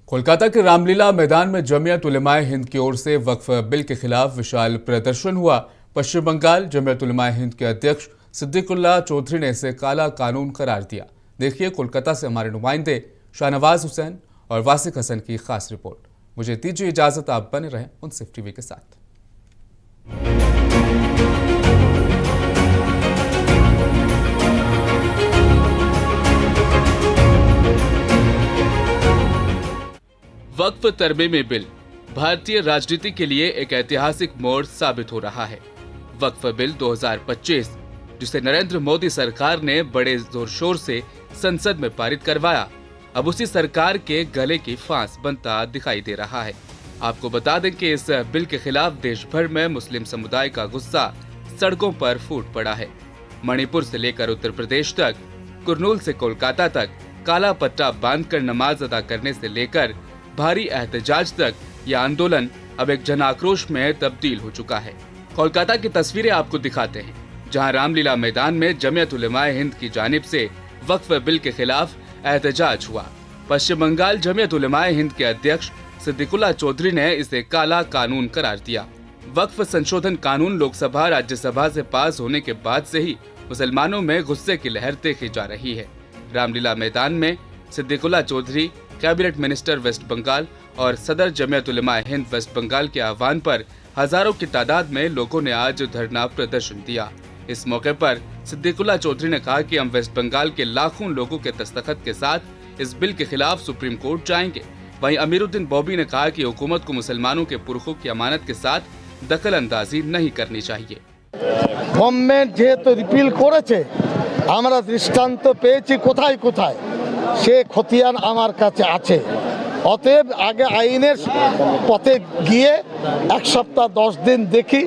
कोलकाता के रामलीला मैदान में जमीयत उलेमाए हिंद की ओर से वक्फ बिल के खिलाफ विशाल प्रदर्शन हुआ। पश्चिम बंगाल जमीयत उलेमाए हिंद के अध्यक्ष सिद्दीकुल्लाह चौधरी ने इसे काला कानून करार दिया। देखिए कोलकाता से हमारे नुमाइंदे शाहनवाज हुसैन और वासिक हसन की खास रिपोर्ट। मुझे दीजिए इजाजत, आप बने रहें मुंसिफ टीवी के साथ। वक्फ तरमीमी बिल भारतीय राजनीति के लिए एक ऐतिहासिक मोड़ साबित हो रहा है। वक्फ बिल 2025, जिसे नरेंद्र मोदी सरकार ने बड़े जोर शोर से संसद में पारित करवाया, अब उसी सरकार के गले की फांस बनता दिखाई दे रहा है। आपको बता दें कि इस बिल के खिलाफ देश भर में मुस्लिम समुदाय का गुस्सा सड़कों पर फूट पड़ा है। मणिपुर से लेकर उत्तर प्रदेश तक, कुरनूल से कोलकाता तक काला पट्टा बांधकर नमाज अदा करने से लेकर भारी एहतजाज तक यह आंदोलन अब एक जन आक्रोश में तब्दील हो चुका है। कोलकाता की तस्वीरें आपको दिखाते हैं, जहां रामलीला मैदान में जमीयत उलेमाए हिंद की जानिब से वक्फ बिल के खिलाफ एहतजाज हुआ। पश्चिम बंगाल जमीयत उलेमाए हिंद के अध्यक्ष सिद्दीकुल्लाह चौधरी ने इसे काला कानून करार दिया। वक्फ संशोधन कानून लोकसभा राज्यसभा से पास होने के बाद से ही मुसलमानों में गुस्से की लहर देखी जा रही है। रामलीला मैदान में Siddiqullah Chowdhury, cabinet minister West Bengal और सदर जमीयत उलेमाए हिंद वेस्ट बंगाल के आह्वान पर हजारों की तादाद में लोगों ने आज धरना प्रदर्शन दिया। इस मौके पर सिद्दीकुल्लाह चौधरी ने कहा कि हम वेस्ट बंगाल के लाखों लोगों के दस्तखत के साथ इस बिल के खिलाफ सुप्रीम कोर्ट जाएंगे। वहीं अमीरुद्दीन बॉबी ने कहा कि हुकूमत को मुसलमानों के पुरखों की अमानत के साथ दखल अंदाजी नहीं करनी चाहिए। गवर्नमेंट जेहेतु रिपिल करेছে, আমরা দৃষ্টান্ত পেয়েছি কোথায় কোথায়, সে খতিয়ান আমার কাছে আছে। অতএব আগে আইনের পথে গিয়ে এক সপ্তাহ 10 দিন দেখি,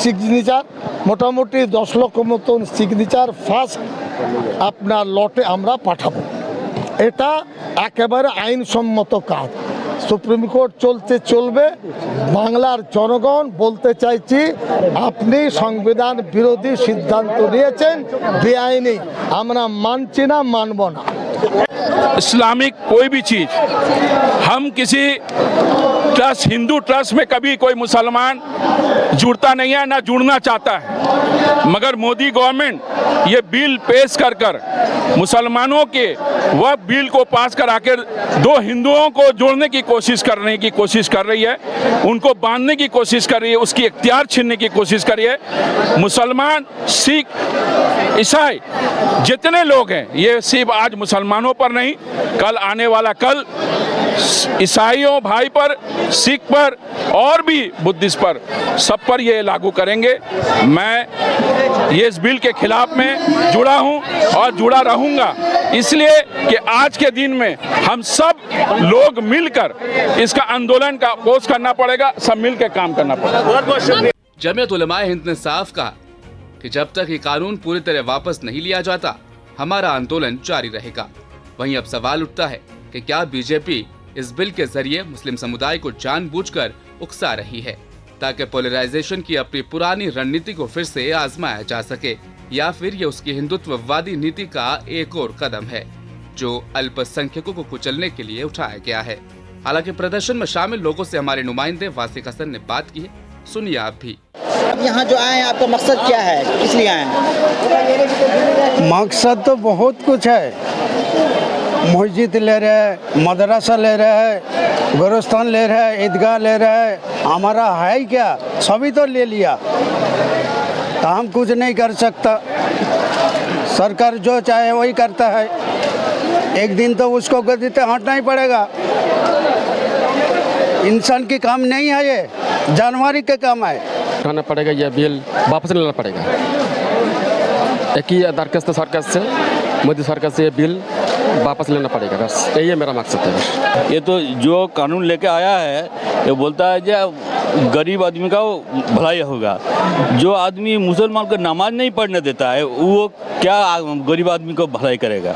সিগনেচার মোটামুটি 10 লক্ষ মতন সিগনেচার ফার্স্ট আপনার লটে আমরা পাঠাবো। এটা একেবারে আইনসম্মত কাজ। সুপ্রিম কোর্ট চলতে চলবে। বাংলার জনগণ বলতে চাইছি, আপনি সংবিধান বিরোধী সিদ্ধান্ত নিয়েছেন, বেআইনি, আমরা মানছি না, মানব না। इस्लामिक कोई भी चीज़, हम किसी ट्रस्ट, हिंदू ट्रस्ट में कभी कोई मुसलमान जुड़ता नहीं है, ना जुड़ना चाहता है। मगर मोदी गवर्नमेंट ये बिल पेश कर कर मुसलमानों के वह बिल को पास करा कर दो हिंदुओं को जोड़ने की कोशिश कर रही है, उनको बांधने की कोशिश कर रही है, उसकी इख्तियार छीनने की कोशिश कर रही है। मुसलमान, सिख, ईसाई जितने लोग हैं, ये सिर्फ आज मुसलमानों पर नहीं, कल आने वाला कल ईसाइयों भाई पर, सिख पर और भी बुद्धिस्ट पर, सब पर ये लागू करेंगे। मैं ये इस बिल के खिलाफ में जुड़ा हूं और जुड़ा रहूंगा, इसलिए कि आज के दिन में हम सब लोग मिलकर इसका आंदोलन का अपोज करना पड़ेगा, सब मिलकर काम करना पड़ेगा। जमीयत उलेमाए हिंद ने साफ कहा कि जब तक ये कानून पूरी तरह वापस नहीं लिया जाता, हमारा आंदोलन जारी रहेगा। वहीं अब सवाल उठता है कि क्या बीजेपी इस बिल के जरिए मुस्लिम समुदाय को जानबूझकर उकसा रही है, ताकि पोलराइजेशन की अपनी पुरानी रणनीति को फिर से आजमाया जा सके, या फिर ये उसकी हिंदुत्ववादी नीति का एक और कदम है जो अल्पसंख्यकों को कुचलने के लिए उठाया गया है। हालांकि प्रदर्शन में शामिल लोगों से हमारे नुमाइंदे वासिक हसन ने बात की है, सुनिए आप भी। यहाँ जो आए हैं, आपका मकसद क्या है, किस लिए आए हैं? मकसद तो बहुत कुछ है। मस्जिद ले रहे हैं, मदरसा ले रहे हैं, गोरस्तान ले रहे हैं, ईदगाह ले रहे हैं। हमारा है ही क्या, सभी तो ले लिया, तो हम कुछ नहीं कर सकता। सरकार जो चाहे वही करता है, एक दिन तो उसको गद्दी से हटना ही पड़ेगा। इंसान की काम नहीं है ये, जानवर के काम है। उठाना पड़ेगा, यह बिल वापस लेना पड़ेगा। एक ही दरखास्त सरकार से, मोदी सरकार से ये बिल वापस लेना पड़ेगा, बस यही है मेरा मकसद है। ये तो जो कानून लेके आया है, ये बोलता है कि गरीब आदमी का भलाई होगा। जो आदमी मुसलमान को नमाज नहीं पढ़ने देता है, वो क्या गरीब आदमी को भलाई करेगा?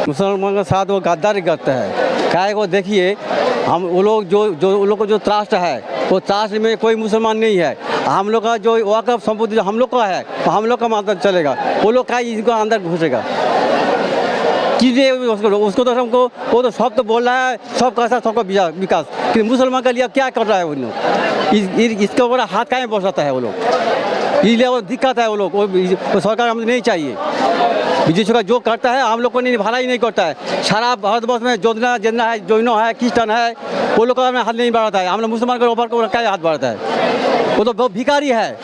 मुसलमान के साथ वो गद्दारी करते हैं। क्या वो देखिए, हम वो लोग जो उन लोग को जो ट्रस्ट है, वो ट्रस्ट में कोई मुसलमान नहीं है। हम लोग का जो वक़्फ़ संपत्ति जो हम लोग का है, तो हम लोग का माध्यम चलेगा, वो लोग क्या इनको अंदर घुसेगा। कीजिए उसको तो हमको, वो तो सब तो बोल रहा है सबका साथ सबका विकास, कि मुसलमान का लिए क्या कर रहा है वो लोग, इसके ऊपर हाथ काहे बसाता है वो लोग, इसलिए वो दिक्कत है वो लोग, वो सरकार हमें नहीं चाहिए। बीजेपी सरकार जो करता है हम लोग को नहीं, भला ही नहीं करता है। सारा भारतवर्ष में जोधना जितना है, जोइनो है, क्रिस्टन है, वो लोग का हाथ नहीं बढ़ाता है, हम लोग मुसलमान के ऊपर को क्या हाथ बढ़ाता है, वो तो बहुत भिखारी है,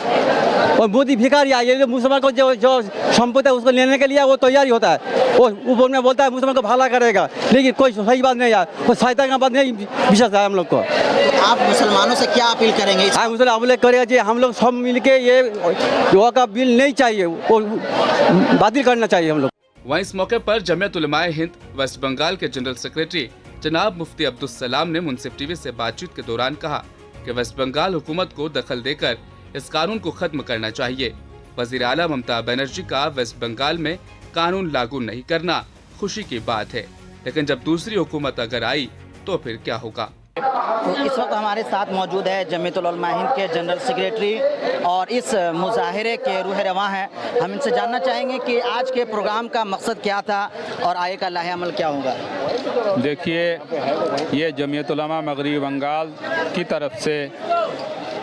और मोदी भिखारी है। ये मुसलमान को जो संपत्ति है उसको लेने के लिए वो तैयारी होता है, वो ऊपर में बोलता है मुसलमान को भला करेगा, लेकिन कोई सही बात नहीं है, वो सहायता का बात नहीं विश्वास है हम लोग को। आप मुसलमानों से क्या अपील करेंगे? हाँ, मुसलमान अपील करेगा जी, हम लोग सब मिलके ये युवा का बिल नहीं चाहिए, वो बातिल करना चाहिए हम लोग। वहीं इस मौके पर जमीयत उलमाए हिंद वेस्ट बंगाल के जनरल सेक्रेटरी जनाब मुफ्ती अब्दुल सलाम ने मुंसिफ टीवी से बातचीत के दौरान कहा कि वेस्ट बंगाल हुकूमत को दखल देकर इस कानून को खत्म करना चाहिए। वजीर आला ममता बनर्जी का वेस्ट बंगाल में कानून लागू नहीं करना खुशी की बात है, लेकिन जब दूसरी हुकूमत अगर आई तो फिर क्या होगा। तो इस वक्त हमारे साथ मौजूद है जमीयत उलमा हिंद के जनरल सेक्रेटरी और इस मुजाहिरे के रूह रवां हैं। हम इनसे जानना चाहेंगे कि आज के प्रोग्राम का मकसद क्या था और आगे का लाहे अमल क्या होगा। देखिए, ये जमीयत उलमा मगरिबी बंगाल की तरफ से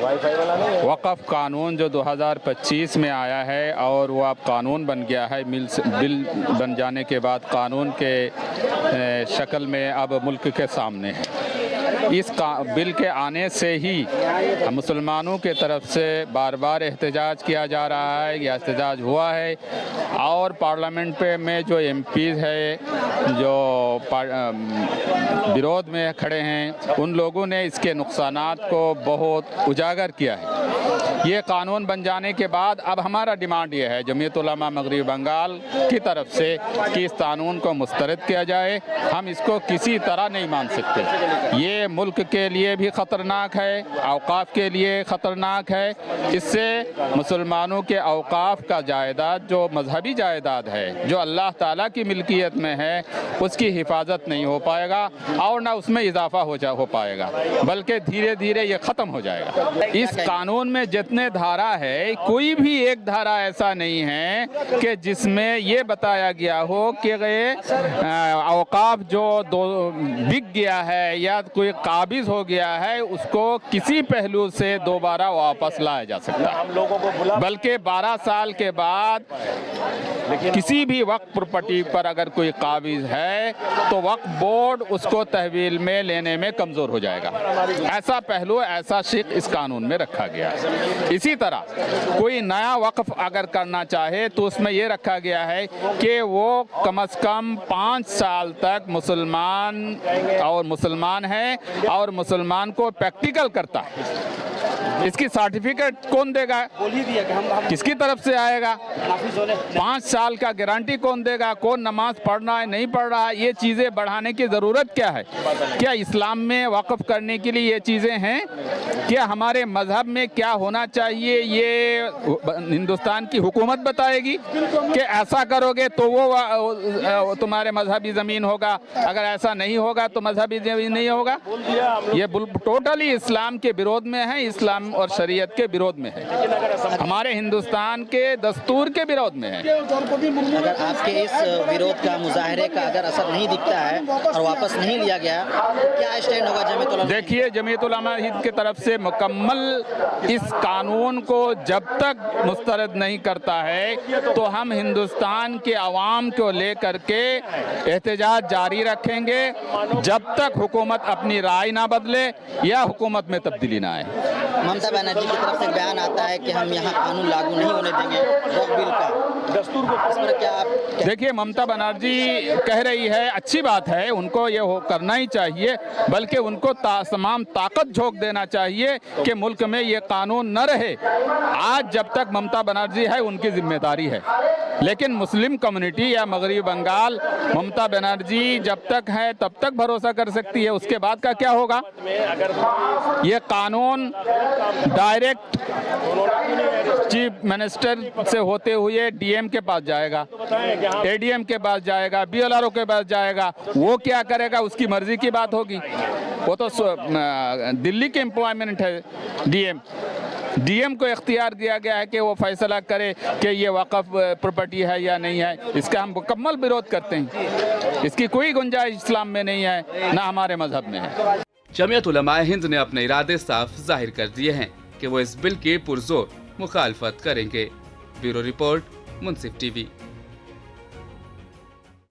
वक़्फ़ कानून जो 2025 में आया है और वो अब कानून बन गया है, बिल बन जाने के बाद कानून के शक्ल में अब मुल्क के सामने है। इस बिल के आने से ही मुसलमानों के तरफ से बार बार एहतजाज किया जा रहा है, या एहतजाज हुआ है, और पार्लियामेंट पे में जो एमपीज़ है जो विरोध में खड़े हैं, उन लोगों ने इसके नुकसानात को बहुत उजागर किया है। ये कानून बन जाने के बाद अब हमारा डिमांड ये है जमीयत उलमा मगरिबी बंगाल की तरफ से कि इस कानून को मुस्तरद किया जाए। हम इसको किसी तरह नहीं मान सकते, ये मुल्क के लिए भी ख़तरनाक है, औकाफ के लिए ख़तरनाक है। इससे मुसलमानों के औकाफ का जायदाद जो मजहबी जायदाद है, जो अल्लाह ताला की मिल्कियत में है, उसकी हिफाजत नहीं हो पाएगा और ना उसमें इजाफा हो पाएगा, बल्कि धीरे धीरे ये ख़त्म हो जाएगा। इस कानून में जितने धारा है, कोई भी एक धारा ऐसा नहीं है कि जिसमें ये बताया गया हो कि औकाफ जो बिक गया है या कोई काबिज हो गया है, उसको किसी पहलू से दोबारा वापस लाया जा सकता है। बल्कि 12 साल के बाद किसी भी वक्फ प्रॉपर्टी पर अगर कोई काबिज है तो वक्फ बोर्ड उसको तहवील में लेने में कमज़ोर हो जाएगा। ऐसा पहलू, ऐसा शिक इस कानून में रखा गया है। इसी तरह कोई नया वक्फ अगर करना चाहे तो उसमें ये रखा गया है कि वो कम से कम 5 साल तक मुसलमान है और मुसलमान को प्रैक्टिकल करता है। इसकी सर्टिफिकेट कौन देगा, किसकी तरफ से आएगा, 5 साल का गारंटी कौन देगा, कौन नमाज पढ़ना है नहीं पढ़ रहा है, ये चीज़ें बढ़ाने की ज़रूरत क्या है? क्या इस्लाम में वक़्फ़ करने के लिए ये चीज़ें हैं? क्या हमारे मज़हब में क्या होना चाहिए ये हिंदुस्तान की हुकूमत बताएगी कि ऐसा करोगे तो वो तुम्हारे मजहबी ज़मीन होगा, अगर ऐसा नहीं होगा तो मजहबी ज़मीन नहीं होगा। ये टोटली इस्लाम के विरोध में है, इस्लाम और शरीयत के विरोध में है, हमारे हिंदुस्तान के दस्तूर के विरोध में है। अगर आपके इस विरोध का, मुजाहरे का अगर असर नहीं दिखता है और वापस नहीं लिया गया, क्या स्टैंड होगा जमीयत उलमा? देखिए, जमीयत उलमा हिंद की तरफ से मुकम्मल इस कानून को जब तक मुस्तरद नहीं करता है तो हम हिंदुस्तान के अवाम को लेकर के एहतजाज जारी रखेंगे जब तक हुकूमत अपनी राय ना बदले या हुकूमत में तब्दीली ना आए। ममता बनर्जी की तरफ से बयान आता है कि हम यहाँ कानून लागू नहीं होने देंगे वक्फ बिल का, दस्तूर को, इस पर क्या आप? देखिए, ममता बनर्जी कह रही है, अच्छी बात है, उनको ये करना ही चाहिए, बल्कि उनको तमाम ताकत झोंक देना चाहिए कि मुल्क में ये कानून न रहे। आज जब तक ममता बनर्जी है उनकी जिम्मेदारी है, लेकिन मुस्लिम कम्युनिटी या मगरिबी बंगाल ममता बनर्जी जब तक है तब तक भरोसा कर सकती है, उसके बाद का क्या होगा? ये कानून डायरेक्ट चीफ मिनिस्टर से होते हुए डीएम के पास जाएगा, एडीएम के पास जाएगा, बीएलआरओ के पास जाएगा। वो क्या करेगा उसकी मर्जी की बात होगी, वो तो दिल्ली के एम्प्लॉयमेंट है डीएम। डीएम को इख्तियार दिया गया है कि वो फैसला करे कि ये वक़्फ़ प्रॉपर्टी है या नहीं है। इसका हम मुकम्मल विरोध करते हैं। इसकी कोई गुंजाइश इस्लाम में नहीं है, ना हमारे मजहब में है। जमीयत उलमाए हिंद ने अपने इरादे साफ जाहिर कर दिए हैं कि वो इस बिल की पुरजोर मुखालफत करेंगे। ब्यूरो रिपोर्ट, मुंसिफ टीवी।